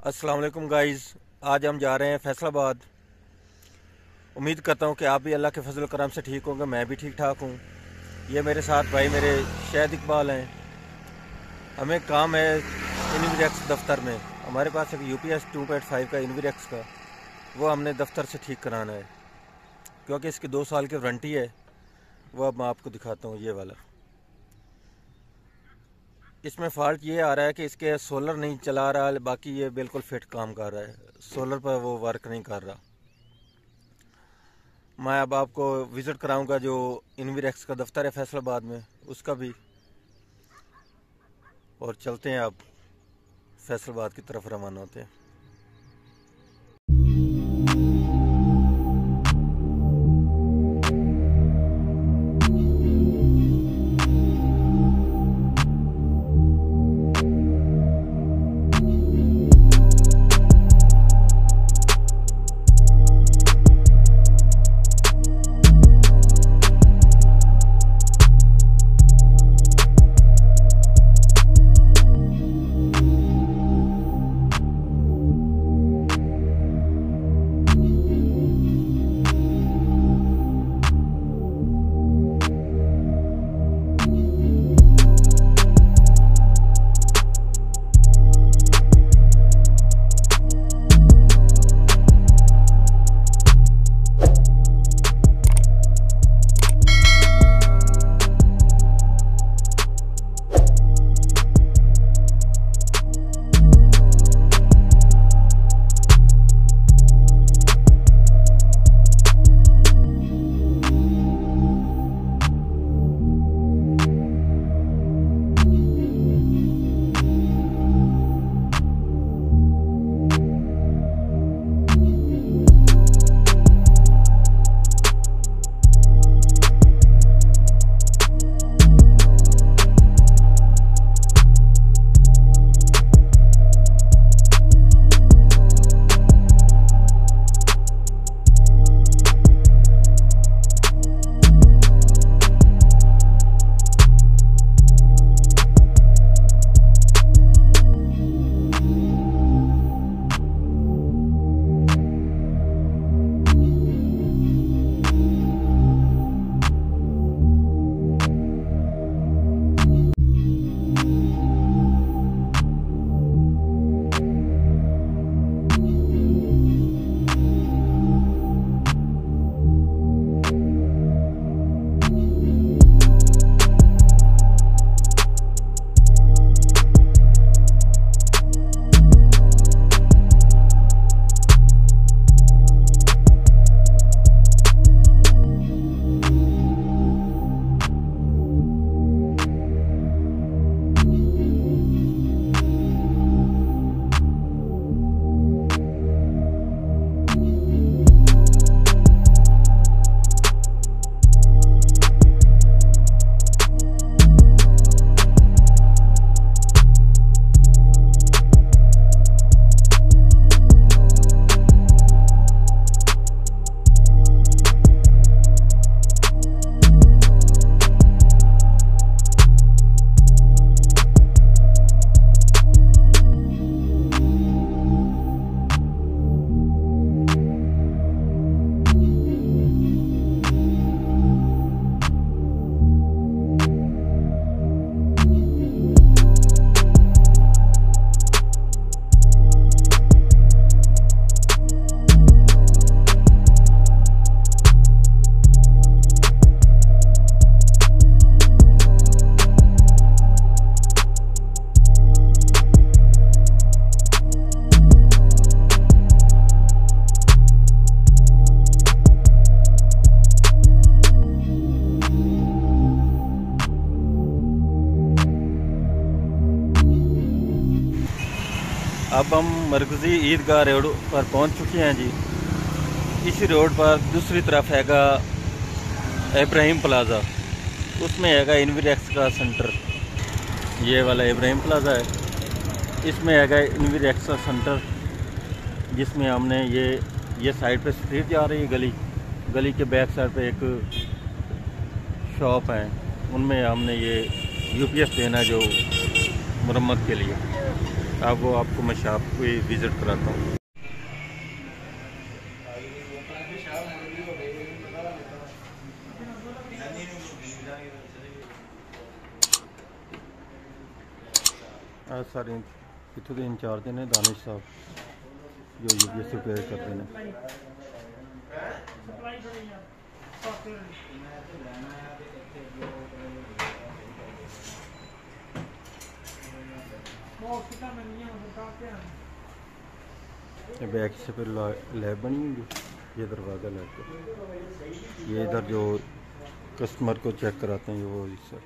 अस्सलाम वालेकुम गाइज़, आज हम जा रहे हैं फैसलाबाद। उम्मीद करता हूँ कि आप भी अल्लाह के फजल करम से ठीक होंगे। मैं भी ठीक ठाक हूँ। ये मेरे साथ भाई मेरे शाहिद इकबाल हैं। हमें काम है इन्वेरेक्स दफ्तर में। हमारे पास एक UPS 2.5 का इन्वेरेक्स का, वो हमने दफ्तर से ठीक कराना है क्योंकि इसकी 2 साल की वारंटी है। वो अब मैं आपको दिखाता हूँ। ये वाला इसमें फ़ॉल्ट ये आ रहा है कि इसके सोलर नहीं चला रहा, बाकी ये बिल्कुल फिट काम कर रहा है। सोलर पर वो वर्क नहीं कर रहा। मैं अब आपको विज़िट कराऊंगा जो इन्वेरेक्स का दफ्तर है फैसलाबाद में, उसका भी। और चलते हैं अब फैसलाबाद की तरफ रवाना होते हैं। अब हम मरकज़ी ईदगाह रोड पर पहुंच चुके हैं जी। इसी रोड पर दूसरी तरफ हैगा इब्राहिम प्लाज़ा, उसमें हैगा इन्वेरेक्स का सेंटर। ये वाला इब्राहिम प्लाज़ा है, इसमें हैगा इन्वेरेक्स का सेंटर, जिसमें हमने ये साइड पे स्ट्रीट जा रही है, गली के बैक साइड पे एक शॉप है, उनमें हमने ये UPS देना जो मरम्मत के लिए। अब वो आपको मैं शॉप पे विज़िट कराता हूँ। आज सारे इतों के इंचार्ज ने दानिश साहब जो यूपीएस रिपेयर करते हैं। बैक से फिर लैब बनी हुई, ये दरवाज़ा लैब का, ये इधर जो कस्टमर को चेक कराते हैं वो इससे